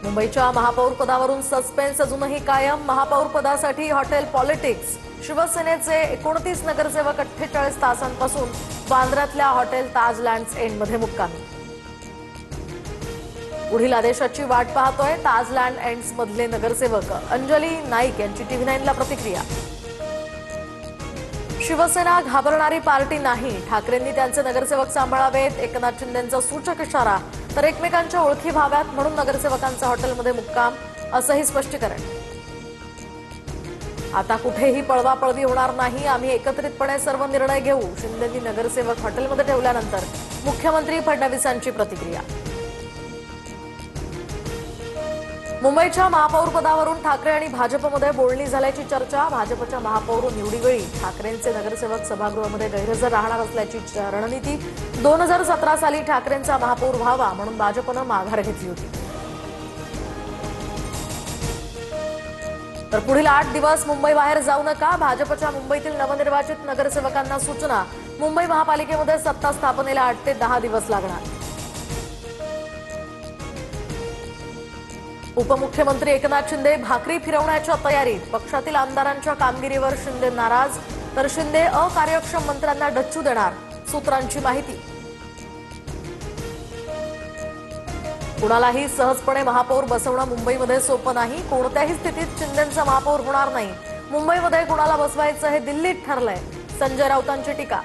मुंबईच्या महापौर पदावरून सस्पेन्स अजूनही कायम। महापौर पदासाठी हॉटेल पॉलिटिक्स। शिवसेनेचे 29 नगरसेवक 48 तासांपासून बांद्र्यातल्या हॉटेल ताज लँड्स एंडमध्ये मुक्कामी। पुढील आदेशाची वाट पाहतोय ताज लँड एंड्स मधले नगरसेवक। अंजली नाईक यांची TV9 ला प्रतिक्रिया। शिवसेना घाबरणारी पार्टी नाही, ठाकरेंनी त्यांचे नगरसेवक सांभाळावेत। एकनाथ शिंदेंचा सूचक इशारा। तर एकमेकांच्या ओळखी व्हाव्यात म्हणून नगरसेवकांचा हॉटेलमध्ये मुक्काम, असंही स्पष्टीकरण। आता कुठेही पळवापळवी होणार नाही, आम्ही एकत्रितपणे सर्व निर्णय घेऊ। शिंदेंनी नगरसेवक हॉटेलमध्ये ठेवल्यानंतर मुख्यमंत्री फडणवीसांची प्रतिक्रिया। मुंबईच्या महापौर पदावरून ठाकरे आणि भाजपमध्ये बोलणी झाल्याची चर्चा। भाजपच्या महापौर निवडीवेळी ठाकरेंचे नगरसेवक सभागृहामध्ये गैरहजर राहणार असल्याची रणनीती। 2017 साली ठाकरेंचा महापौर व्हावा म्हणून भाजपनं माघार घेतली होती। तर पुढील 8 दिवस मुंबई बाहेर जाऊ नका, भाजपच्या मुंबईतील नवनिर्वाचित नगरसेवकांना सूचना। मुंबई महापालिकेमध्ये सत्ता स्थापनेला 8 ते 10 दिवस लागणार। उपमुख्यमंत्री एकनाथ शिंदे भाकरी फिरवण्याच्या तयारीत। पक्षातील आमदारांच्या कामगिरीवर शिंदे नाराज, तर शिंदे अकार्यक्षम मंत्र्यांना डच्चू देणार, सूत्रांची माहिती। कुणालाही सहजपणे महापौर बसवणं मुंबईमध्ये सोपं नाही, कोणत्याही स्थितीत शिंदेंचा महापौर होणार नाही। मुंबईमध्ये कुणाला बसवायचं हे दिल्लीत ठरलंय, संजय राऊतांची टीका।